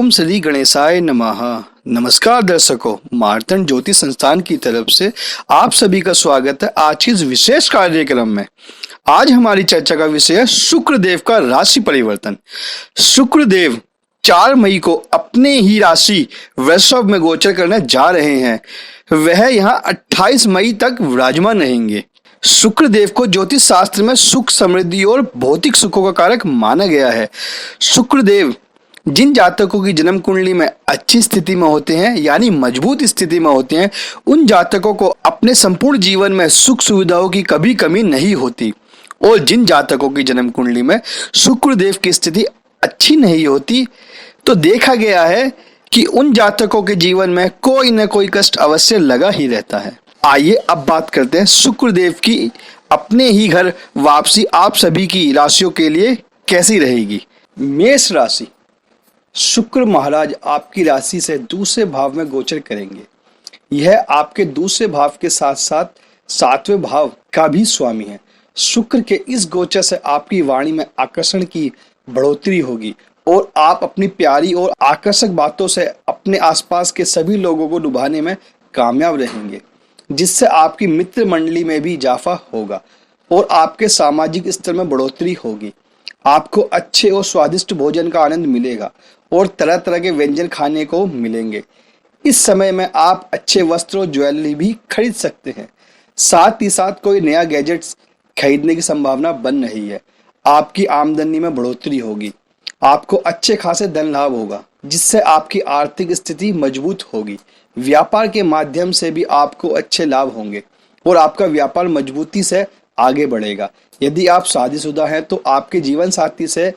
ओम श्री गणेशाय नमः। नमस्कार दर्शकों, मार्तंड ज्योति संस्थान की तरफ से आप सभी का स्वागत है आज की इस विशेष कार्यक्रम में। आज हमारी चर्चा का विषय है शुक्रदेव का राशि परिवर्तन। शुक्रदेव 4 मई को अपने ही राशि वृषभ में गोचर करने जा रहे हैं। वह यहाँ 28 मई तक विराजमान रहेंगे। शुक्रदेव को ज्योतिष शास्त्र में सुख, समृद्धि और भौतिक सुखों का कारक माना गया है। शुक्रदेव जिन जातकों की जन्म कुंडली में अच्छी स्थिति में होते हैं, यानी मजबूत स्थिति में होते हैं, उन जातकों को अपने संपूर्ण जीवन में सुख सुविधाओं की कभी कमी नहीं होती। और जिन जातकों की जन्म कुंडली में शुक्रदेव की स्थिति अच्छी नहीं होती, तो देखा गया है कि उन जातकों के जीवन में कोई न कोई कष्ट अवश्य लगा ही रहता है। आइए अब बात करते हैं शुक्रदेव की अपने ही घर वापसी आप सभी की राशियों के लिए कैसी रहेगी। मेष राशि, शुक्र महाराज आपकी राशि से दूसरे भाव में गोचर करेंगे। यह आपके दूसरे भाव के साथ साथ 7वें भाव का भी स्वामी है। शुक्र के इस गोचर से आपकी वाणी में आकर्षण की बढ़ोतरी होगी और आप अपनी प्यारी और आकर्षक बातों से अपने आसपास के सभी लोगों को लुभाने में कामयाब रहेंगे, जिससे आपकी मित्र मंडली में भी इजाफा होगा और आपके सामाजिक स्तर में बढ़ोतरी होगी। आपको अच्छे और स्वादिष्ट भोजन का आनंद मिलेगा और तरह तरह के व्यंजन खाने को मिलेंगे। इस समय में आप अच्छे वस्त्र और ज्वेलरी भी खरीद सकते हैं। साथ ही साथ कोई नया गैजेट्स खरीदने की संभावना बन रही है। आपकी आमदनी में बढ़ोतरी होगी। आपको अच्छे खासे धन लाभ होगा, जिससे आपकी आर्थिक स्थिति मजबूत होगी। व्यापार के माध्यम से भी आपको अच्छे लाभ होंगे और आपका व्यापार मजबूती से आगे बढ़ेगा। यदि आप शादीशुदा हैं तो आपके जीवन साथी से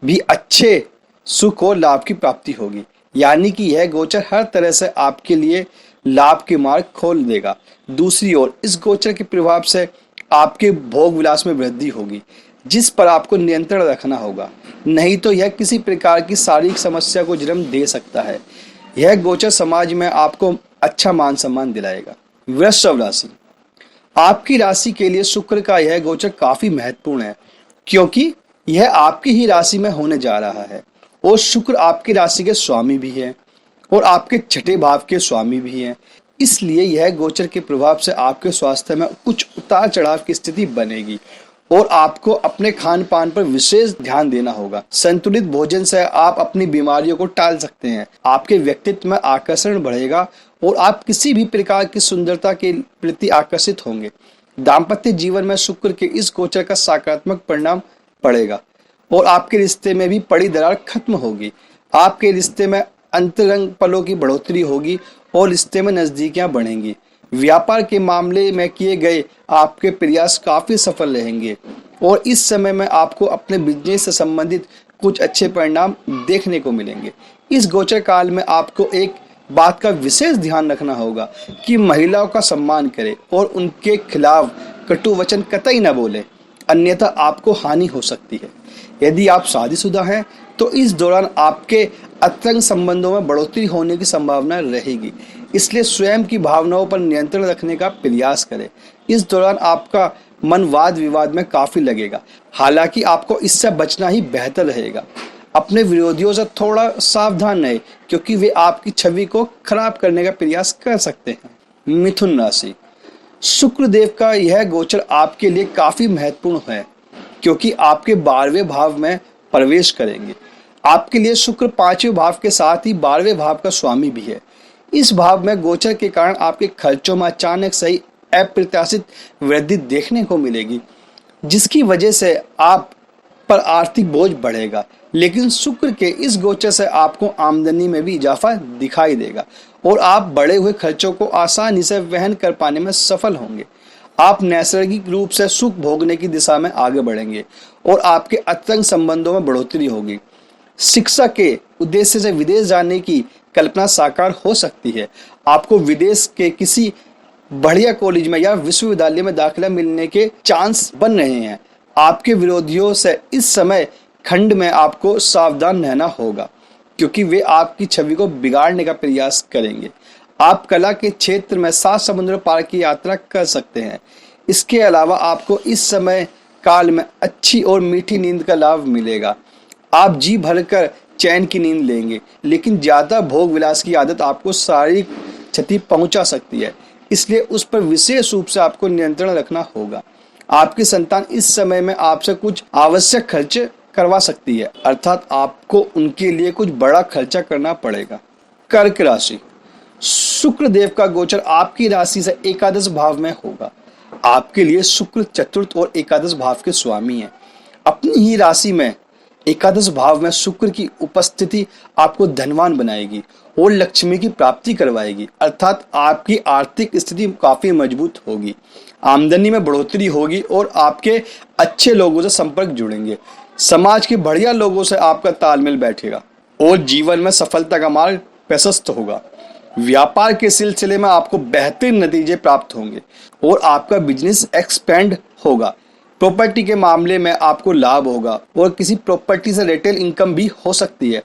भी अच्छे सुख और लाभ की प्राप्ति होगी, यानी कि यह गोचर हर तरह से आपके लिए लाभ के मार्ग खोल देगा। दूसरी ओर इस गोचर के प्रभाव से आपके भोग विलास में वृद्धि होगी, जिस पर आपको नियंत्रण रखना होगा, नहीं तो यह किसी प्रकार की शारीरिक समस्या को जन्म दे सकता है। यह गोचर समाज में आपको अच्छा मान सम्मान दिलाएगा। वृषभ राशि, आपकी राशि के लिए शुक्र का यह गोचर काफी महत्वपूर्ण है, क्योंकि यह आपकी ही राशि में होने जा रहा है और शुक्र आपकी राशि के स्वामी भी है और आपके 6ठे भाव के स्वामी भी हैं। इसलिए यह गोचर के प्रभाव से आपके स्वास्थ्य में कुछ उतार चढ़ाव की स्थिति बनेगी और आपको अपने खान पान पर विशेष ध्यान देना होगा। संतुलित भोजन से आप अपनी बीमारियों को टाल सकते हैं। आपके व्यक्तित्व में आकर्षण बढ़ेगा और आप किसी भी प्रकार की सुंदरता के प्रति आकर्षित होंगे। दाम्पत्य जीवन में शुक्र के इस गोचर का सकारात्मक परिणाम पड़ेगा और आपके रिश्ते में भी पड़ी दरार खत्म होगी। आपके रिश्ते में अंतरंग पलों की बढ़ोतरी होगी और रिश्ते में नजदीकियां बढ़ेंगी। व्यापार के मामले में किए गए आपके प्रयास काफी सफल रहेंगे और इस समय में आपको अपने बिजनेस से संबंधित कुछ अच्छे परिणाम देखने को मिलेंगे। इस गोचर काल में आपको एक बात का विशेष ध्यान रखना होगा कि महिलाओं का सम्मान करें और उनके खिलाफ कटु वचन कतई न बोले, अन्यथा आपको हानि हो सकती है। यदि आप शादीशुदा हैं तो इस दौरान आपके अंतरंग संबंधों में बढ़ोतरी होने की संभावना रहेगी, इसलिए स्वयं की भावनाओं पर नियंत्रण रखने का प्रयास करें। इस दौरान आपका मन वाद विवाद में काफी लगेगा, हालांकि आपको इससे बचना ही बेहतर रहेगा। अपने विरोधियों से थोड़ा सावधान रहें, क्योंकि वे आपकी छवि को खराब करने का प्रयास कर सकते हैं। मिथुन राशि, शुक्रदेव का यह गोचर आपके लिए काफी महत्वपूर्ण है, क्योंकि आपके 12वें भाव में प्रवेश करेंगे। आपके लिए शुक्र 5वें भाव के साथ ही 12वें भाव का स्वामी भी है। इस भाव में गोचर के कारण आपके खर्चों में अचानक से ही अप्रत्याशित वृद्धि देखने को मिलेगी, जिसकी वजह से आप पर आर्थिक बोझ बढ़ेगा। लेकिन शुक्र के इस गोचर से आपको आमदनी में भी इजाफा दिखाई देगा और आप बढ़े हुए खर्चों को आसानी से वहन कर पाने में सफल होंगे। आप नैसर्गिक रूप से सुख भोगने की दिशा में आगे बढ़ेंगे और आपके अंतरंग संबंधों में बढ़ोतरी होगी। शिक्षा के उद्देश्य से विदेश जाने की कल्पना साकार हो सकती है। आपको विदेश के किसी बढ़िया कॉलेज में या विश्वविद्यालय में दाखिला मिलने के चांस बन रहे हैं। आपके विरोधियों से इस समय खंड में आपको सावधान रहना होगा, क्योंकि वे आपकी छवि को बिगाड़ने का प्रयास करेंगे। आप कला के क्षेत्र में 7 समुद्र पार की यात्रा कर सकते हैं। इसके अलावा आपको इस समय काल में अच्छी और मीठी नींद का लाभ मिलेगा। आप जी भरकर चैन की नींद लेंगे, लेकिन ज़्यादा भोग विलास की आदत आपको शारीरिक क्षति पहुंचा सकती है, इसलिए उस पर विशेष रूप से आपको नियंत्रण रखना होगा। आपकी संतान इस समय में आपसे कुछ आवश्यक खर्च करवा सकती है, अर्थात आपको उनके लिए कुछ बड़ा खर्चा करना पड़ेगा। कर्क राशि, शुक्र देव का गोचर आपकी राशि से एकादश भाव में होगा। आपके लिए शुक्र चतुर्थ और एकादश भाव के स्वामी हैं। अपनी ही राशि में एकादश भाव में शुक्र की उपस्थिति आपको धनवान बनाएगी और लक्ष्मी की प्राप्ति करवाएगी, अर्थात आपकी आर्थिक स्थिति काफी मजबूत होगी। आमदनी में बढ़ोतरी होगी और आपके अच्छे लोगों से संपर्क जुड़ेंगे। समाज के बढ़िया लोगों से आपका तालमेल बैठेगा और जीवन में सफलता का मार्ग प्रशस्त होगा। व्यापार के सिलसिले में आपको बेहतरीन नतीजे प्राप्त होंगे और आपका बिजनेस एक्सपेंड होगा। प्रॉपर्टी के मामले में आपको लाभ होगा और किसी प्रॉपर्टी से रिटेल इनकम भी हो सकती है।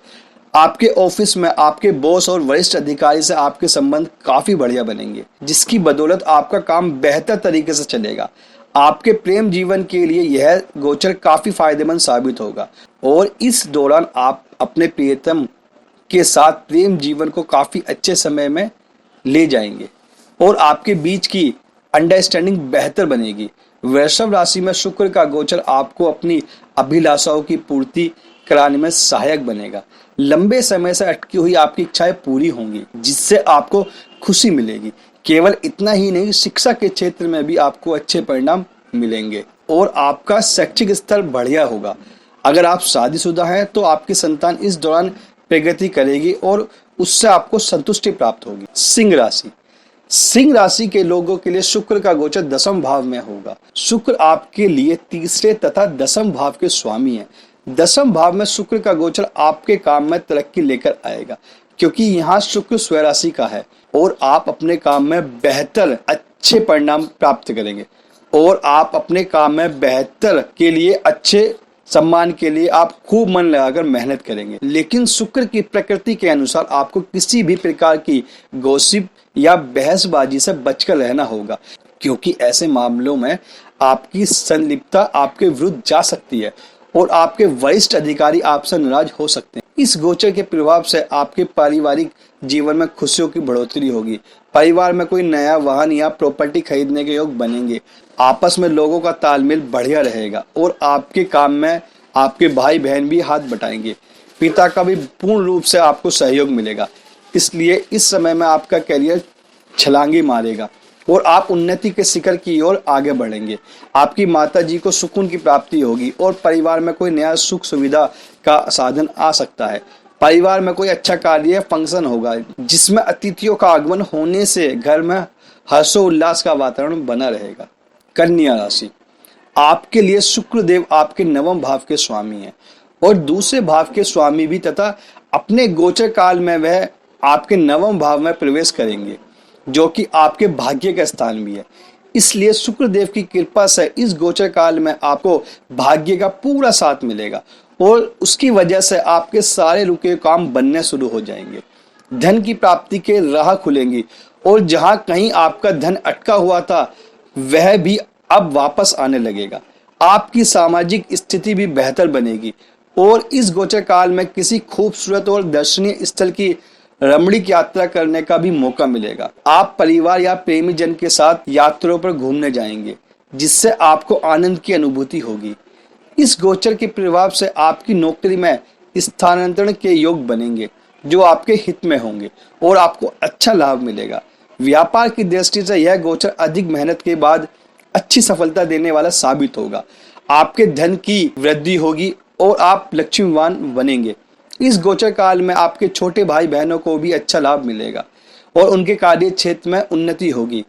आपके ऑफिस में आपके बॉस और वरिष्ठ अधिकारी से आपके संबंध काफी बढ़िया बनेंगे, जिसकी बदौलत आपका काम बेहतर तरीके से चलेगा। आपके प्रेम जीवन के लिए यह गोचर काफी फायदेमंद साबित होगा और इस दौरान आप अपने प्रियतम के साथ प्रेम जीवन को काफी अच्छे समय में ले जाएंगे और आपके बीच की अंडरस्टैंडिंग बेहतर बनेगी। वृषभ राशि में शुक्र का गोचर आपको अपनी अभिलाषाओं की पूर्ति कराने में सहायक बनेगा। लंबे समय से अटकी हुई आपकी इच्छाएं पूरी होंगी, जिससे आपको खुशी मिलेगी। केवल इतना ही नहीं, शिक्षा के क्षेत्र में भी आपको अच्छे परिणाम मिलेंगे और आपका शैक्षिक स्तर बढ़िया होगा। अगर आप शादीशुदा हैं तो आपकी संतान इस दौरान प्रगति करेगी और उससे आपको संतुष्टि प्राप्त होगी। सिंह राशि, सिंह राशि के लोगों के लिए शुक्र का गोचर दसम भाव में होगा। शुक्र आपके लिए तीसरे तथा दसम भाव के स्वामी हैं। दसम भाव में शुक्र का गोचर आपके काम में तरक्की लेकर आएगा, क्योंकि यहाँ शुक्र स्वराशि का है और आप अपने काम में बेहतर अच्छे परिणाम प्राप्त करेंगे और आप अपने काम में बेहतर के लिए अच्छे सम्मान के लिए आप खूब मन लगाकर मेहनत करेंगे। लेकिन शुक्र की प्रकृति के अनुसार आपको किसी भी प्रकार की गॉसिप या बहसबाजी से बचकर रहना होगा, क्योंकि ऐसे मामलों में आपकी संलिप्तता आपके विरुद्ध जा सकती है और आपके वरिष्ठ अधिकारी आपसे नाराज हो सकते हैं। इस गोचर के प्रभाव से आपके पारिवारिक जीवन में खुशियों की बढ़ोतरी होगी। परिवार में कोई नया वाहन या प्रॉपर्टी खरीदने के योग बनेंगे। आपस में लोगों का तालमेल बढ़िया रहेगा और आपके काम में आपके भाई बहन भी हाथ बटाएंगे। पिता का भी पूर्ण रूप से आपको सहयोग मिलेगा, इसलिए इस समय में आपका करियर छलांगे मारेगा और आप उन्नति के शिखर की ओर आगे बढ़ेंगे। आपकी माता जी को सुकून की प्राप्ति होगी और परिवार में कोई नया सुख सुविधा का साधन आ सकता है। परिवार में कोई अच्छा कार्य फंक्शन होगा, जिसमें अतिथियों का आगमन होने से घर में हर्षोल्लास का वातावरण बना रहेगा। कन्या राशि, आपके लिए शुक्र देव आपके नवम भाव के स्वामी हैं और दूसरे भाव के स्वामी भी, तथा अपने गोचर काल में वह आपके नवम भाव में प्रवेश करेंगे, जो कि आपके भाग्य का स्थान भी है। इसलिए शुक्र देव की कृपा से इस गोचर काल में आपको भाग्य का पूरा साथ मिलेगा और उसकी वजह से आपके सारे रुके काम बनने शुरू हो जाएंगे। धन की प्राप्ति के राह खुलेंगी और जहां कहीं आपका धन अटका हुआ था वह भी अब वापस आने लगेगा। आपकी सामाजिक स्थिति भी बेहतर बनेगी और इस गोचर काल में किसी खूबसूरत और दर्शनीय स्थल की रमणीक यात्रा करने का भी मौका मिलेगा। आप परिवार या प्रेमी जन के साथ यात्राओं पर घूमने जाएंगे, जिससे आपको आनंद की अनुभूति होगी। इस गोचर के प्रभाव से आपकी नौकरी में स्थानांतरण के योग बनेंगे, जो आपके हित में होंगे और आपको अच्छा लाभ मिलेगा। व्यापार की दृष्टि से यह गोचर अधिक मेहनत के बाद अच्छी सफलता देने वाला साबित होगा। आपके धन की वृद्धि होगी और आप लक्ष्मीवान बनेंगे। इस गोचर काल में आपके छोटे भाई बहनों को भी अच्छा लाभ मिलेगा और उनके कार्य क्षेत्र में उन्नति होगी।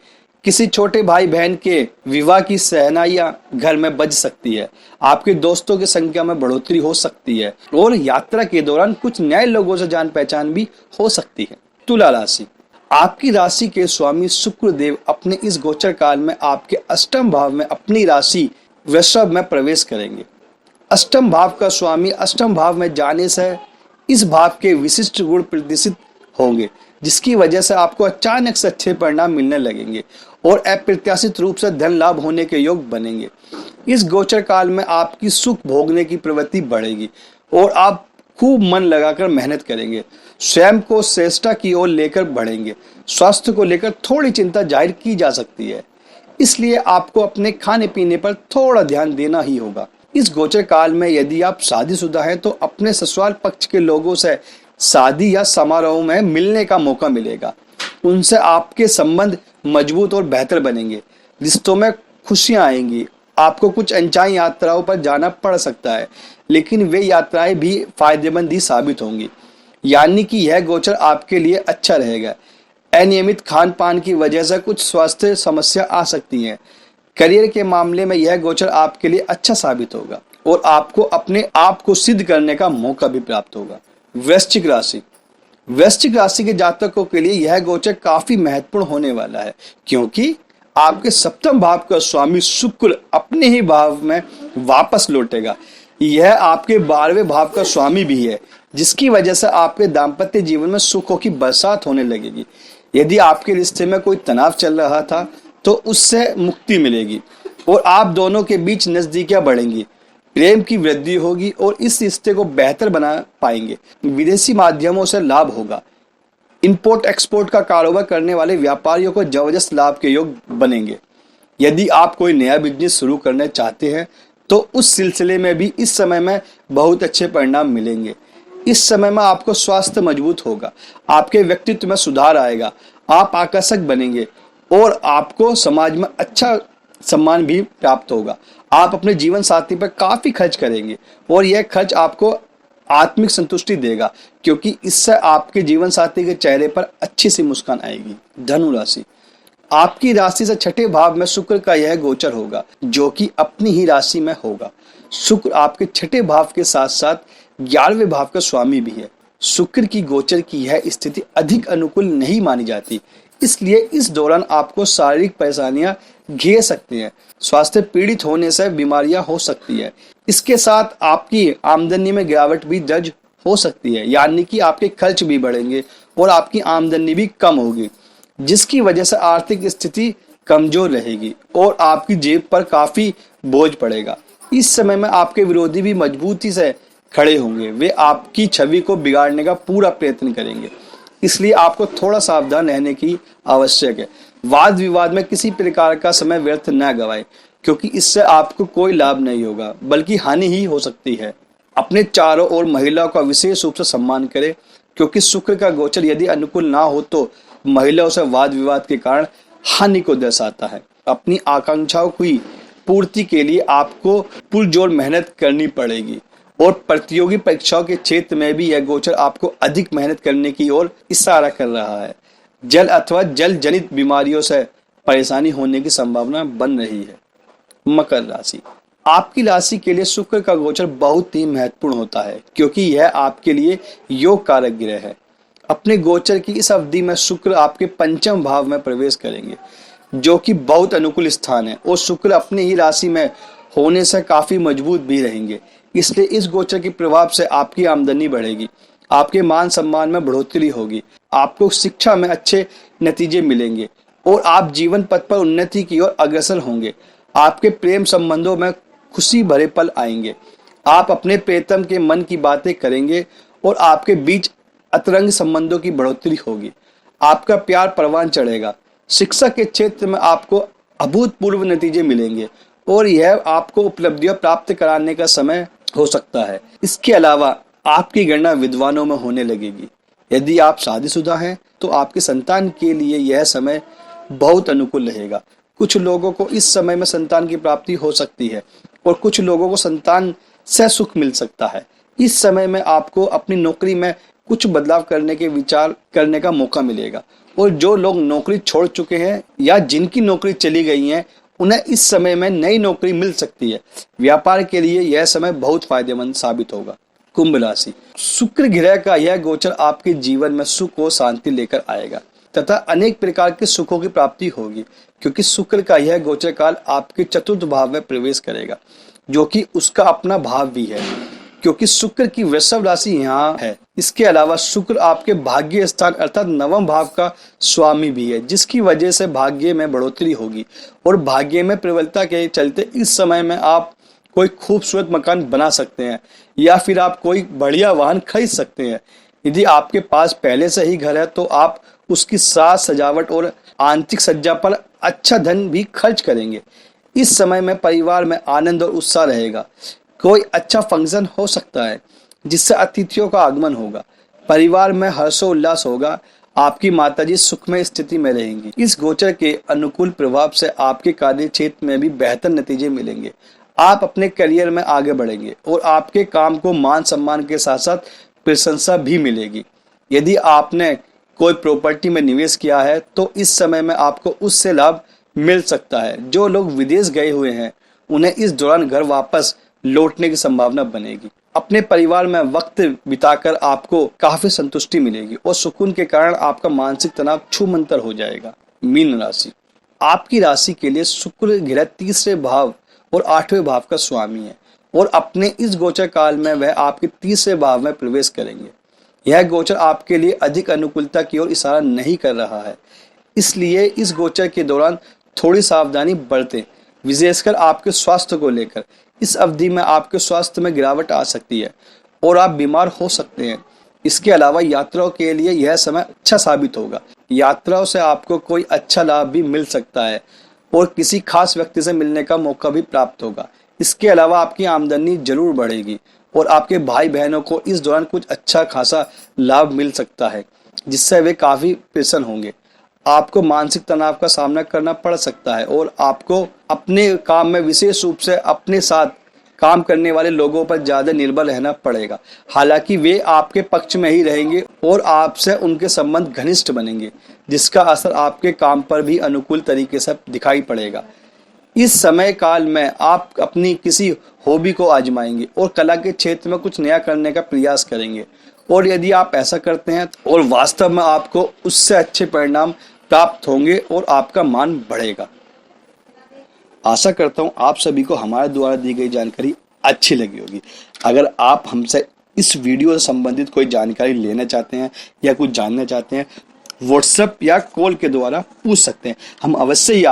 किसी छोटे भाई बहन के विवाह की सहनाइयां घर में बज सकती है। आपके दोस्तों की संख्या में बढ़ोतरी हो सकती है और यात्रा के दौरान कुछ नए लोगों से जान पहचान भी हो सकती है। तुला राशि, आपकी राशि के स्वामी शुक्र देव अपने इस गोचर काल में आपके अष्टम भाव में अपनी राशि वृषभ में प्रवेश करेंगे। अष्टम भाव का स्वामी अष्टम भाव में जाने से इस भाव के विशिष्ट गुण प्रदर्शित होंगे, जिसकी वजह से आपको अचानक से अच्छे परिणाम मिलने लगेंगे और अप्रत्याशित रूप से धन लाभ होने के योग बनेंगे। इस गोचर काल में आपकी सुख भोगने की प्रवृत्ति बढ़ेगी और आप खूब मन लगाकर मेहनत करेंगे, स्वयं को श्रेष्ठता की ओर लेकर बढ़ेंगे। स्वास्थ्य को लेकर थोड़ी चिंता जाहिर की जा सकती है, इसलिए आपको अपने खाने पीने पर थोड़ा ध्यान देना ही होगा। इस गोचर काल में यदि आप शादीशुदा हैं तो अपने ससुराल पक्ष के लोगों से शादी या समारोह में मिलने का मौका मिलेगा। उनसे आपके संबंध मजबूत और बेहतर बनेंगे, रिश्तों में खुशियां आएंगी। आपको कुछ अनचाही यात्राओं पर जाना पड़ सकता है, लेकिन वे यात्राएं भी फायदेमंद ही साबित होंगी, यानी कि यह गोचर आपके लिए अच्छा रहेगा। अनियमित खान पान की वजह से कुछ स्वास्थ्य समस्या आ सकती हैं। करियर के मामले में यह गोचर आपके लिए अच्छा साबित होगा और आपको अपने आप को सिद्ध करने का मौका भी प्राप्त होगा। वृश्चिक राशि। वृश्चिक राशि के जातकों के लिए यह गोचर काफी महत्वपूर्ण होने वाला है, क्योंकि आपके सप्तम भाव का स्वामी शुक्र अपने ही भाव में वापस लौटेगा। यह आपके 12वें भाव का स्वामी भी है, जिसकी वजह से आपके दाम्पत्य जीवन में सुखों की बरसात होने लगेगी। यदि आपके रिश्ते में कोई तनाव चल रहा था तो उससे मुक्ति मिलेगी और आप दोनों के बीच नजदीकियां बढ़ेंगी। प्रेम की वृद्धि होगी और इस रिश्ते को बेहतर बना पाएंगे। विदेशी माध्यमों से लाभ होगा। इंपोर्ट एक्सपोर्ट का कारोबार करने वाले व्यापारियों को जबरदस्त लाभ के योग बनेंगे। यदि आप कोई नया बिजनेस शुरू करना चाहते हैं तो उस सिलसिले में भी इस समय में बहुत अच्छे परिणाम मिलेंगे। इस समय में आपको स्वास्थ्य मजबूत होगा, आपके व्यक्तित्व में सुधार आएगा, आप आकर्षक बनेंगे और आपको समाज में अच्छा सम्मान भी प्राप्त होगा। आप अपने जीवन साथी पर काफी खर्च करेंगे और यह खर्च आपको आत्मिक संतुष्टि देगा, क्योंकि इससे आपके जीवन साथी के चेहरे पर अच्छी सी मुस्कान आएगी। धनु राशि। आपकी राशि से छठे भाव में शुक्र का यह गोचर होगा, जो कि अपनी ही राशि में होगा। शुक्र आपके छठे भाव के साथ साथ 11वें भाव का स्वामी भी है। शुक्र की गोचर की यह स्थिति अधिक अनुकूल नहीं मानी जाती, इसलिए इस दौरान आपको शारीरिक परेशानियां घेर सकती हैं। स्वास्थ्य पीड़ित होने से बीमारियां हो सकती है। इसके साथ आपकी आमदनी में गिरावट भी दर्ज हो सकती है, यानी कि आपके खर्च भी बढ़ेंगे और आपकी आमदनी भी कम होगी, जिसकी वजह से आर्थिक स्थिति कमजोर रहेगी और आपकी जेब पर काफी बोझ पड़ेगा। इस समय में आपके विरोधी भी मजबूती से खड़े होंगे। वे आपकी छवि को बिगाड़ने का पूरा प्रयत्न करेंगे, इसलिए आपको थोड़ा सावधान रहने की आवश्यक है। वाद विवाद में किसी प्रकार का समय व्यर्थ न गवाएं, क्योंकि इससे आपको कोई लाभ नहीं होगा बल्कि हानि ही हो सकती है। अपने चारों ओर महिलाओं का विशेष रूप से सम्मान करें, क्योंकि शुक्र का गोचर यदि अनुकूल ना हो तो महिलाओं से वाद विवाद के कारण हानि को दर्शाता है। अपनी आकांक्षाओं की पूर्ति के लिए आपको पुरजोर मेहनत करनी पड़ेगी और प्रतियोगी परीक्षाओं के क्षेत्र में भी यह गोचर आपको अधिक मेहनत करने की ओर इशारा कर रहा है। जल अथवा जल जनित बीमारियों से परेशानी होने की संभावना बन रही है। मकर राशि। आपकी राशि के लिए शुक्र का गोचर बहुत ही महत्वपूर्ण होता है, क्योंकि यह आपके लिए योग कारक ग्रह है। अपने गोचर की इस अवधि में शुक्र आपके पंचम भाव में प्रवेश करेंगे, जो कि बहुत अनुकूल स्थान है, और शुक्र अपनी ही राशि में होने से काफी मजबूत भी रहेंगे। इसलिए इस गोचर के प्रभाव से आपकी आमदनी बढ़ेगी, आपके मान सम्मान में बढ़ोतरी होगी, आपको शिक्षा में अच्छे नतीजे मिलेंगे और आप जीवन पथ पर उन्नति की ओर अग्रसर होंगे। आपके प्रेम संबंधों में खुशी भरे पल आएंगे। आप अपने प्रियतम के मन की बातें करेंगे और आपके बीच अतरंग संबंधों की बढ़ोतरी होगी। आपका प्यार परवान चढ़ेगा। शिक्षा के क्षेत्र में आपको अभूतपूर्व नतीजे मिलेंगे और यह आपको उपलब्धियां प्राप्त कराने का समय हो सकता है। इसके अलावा आपकी गणना विद्वानों में होने लगेगी। यदि आप शादीशुदा हैं तो आपके संतान के लिए यह समय बहुत अनुकूल रहेगा। कुछ लोगों को इस समय में संतान की प्राप्ति हो सकती है और कुछ लोगों को संतान से सुख मिल सकता है। इस समय में आपको अपनी नौकरी में कुछ बदलाव करने के विचार करने का मौका मिलेगा और जो लोग नौकरी छोड़ चुके हैं या जिनकी नौकरी चली गई है उन्हें इस समय में नई नौकरी मिल सकती है। व्यापार के लिए यह समय बहुत फायदेमंद साबित होगा। कुंभ राशि। शुक्र ग्रह का यह गोचर आपके जीवन में सुख और शांति लेकर आएगा तथा अनेक प्रकार के सुखों की प्राप्ति होगी, क्योंकि शुक्र का यह गोचर काल आपके चतुर्थ भाव में प्रवेश करेगा, जो कि उसका अपना भाव भी है, क्योंकि शुक्र की वृषभ राशि यहाँ है। इसके अलावा शुक्र आपके भाग्य स्थान अर्थात नवम भाव का स्वामी भी है, जिसकी वजह से भाग्य में बढ़ोतरी होगी और भाग्य में प्रबलता के चलते इस समय में आप कोई खूबसूरत मकान बना सकते हैं या फिर आप कोई बढ़िया वाहन खरीद सकते हैं। यदि आपके पास पहले से ही घर है तो आप उसकी साज सजावट और आंतरिक सज्जा पर अच्छा धन भी खर्च करेंगे। इस समय में परिवार में आनंद और उत्साह रहेगा। कोई अच्छा फंक्शन हो सकता है जिससे अतिथियों का आगमन होगा। परिवार में हर्षोल्लास होगा। आपकी माताजी सुखमय स्थिति में रहेंगी। इस गोचर के अनुकूल प्रभाव से आपके कार्य क्षेत्र में भी बेहतर नतीजे मिलेंगे। आप अपने करियर में आगे बढ़ेंगे और आपके काम को मान सम्मान के साथ साथ प्रशंसा भी मिलेगी। यदि आपने कोई प्रॉपर्टी में निवेश किया है तो इस समय में आपको उससे लाभ मिल सकता है। जो लोग विदेश गए हुए हैं उन्हें इस दौरान घर वापस लौटने की संभावना बनेगी। अपने परिवार में वक्त बिताकर आपको काफी संतुष्टि मिलेगी और सुकून के कारण आपका मानसिक तनाव छूमंतर हो जाएगा। मीन राशि, आपकी राशि के लिए शुक्र ग्रह तीसरे भाव और 8वें भाव का स्वामी है और अपने इस गोचर काल में वह आपके तीसरे भाव में प्रवेश करेंगे। यह गोचर आपके लिए अधिक अनुकूलता की ओर इशारा नहीं कर रहा है, इसलिए इस गोचर के दौरान थोड़ी सावधानी बरतें, विशेषकर आपके स्वास्थ्य को लेकर। इस अवधि में आपके स्वास्थ्य में गिरावट आ सकती है और आप बीमार हो सकते हैं। इसके अलावा यात्राओं के लिए यह समय अच्छा साबित होगा। यात्राओं से आपको कोई अच्छा लाभ भी मिल सकता है और किसी खास व्यक्ति से मिलने का मौका भी प्राप्त होगा। इसके अलावा आपकी आमदनी जरूर बढ़ेगी और आपके भाई बहनों को इस दौरान कुछ अच्छा खासा लाभ मिल सकता है जिससे वे काफी प्रसन्न होंगे। आपको मानसिक तनाव का सामना करना पड़ सकता है और आपको अपने काम में विशेष रूप से अपने साथ काम करने वाले लोगों पर ज्यादा निर्भर रहना पड़ेगा। हालांकि वे आपके पक्ष में ही रहेंगे और आपसे उनके संबंध घनिष्ठ बनेंगे, जिसका असर आपके काम पर भी अनुकूल तरीके से दिखाई पड़ेगा। इस समय काल में आप अपनी किसी हॉबी को आजमाएंगे और कला के क्षेत्र में कुछ नया करने का प्रयास करेंगे और यदि आप ऐसा करते हैं और वास्तव में आपको उससे अच्छे परिणाम प्राप्त होंगे और आपका मान बढ़ेगा। आशा करता हूं आप सभी को हमारे द्वारा दी गई जानकारी अच्छी लगी होगी। अगर आप हमसे इस वीडियो से संबंधित कोई जानकारी लेना चाहते हैं या कुछ जानना चाहते हैं, व्हाट्सएप या कॉल के द्वारा पूछ सकते हैं। हम अवश्य ही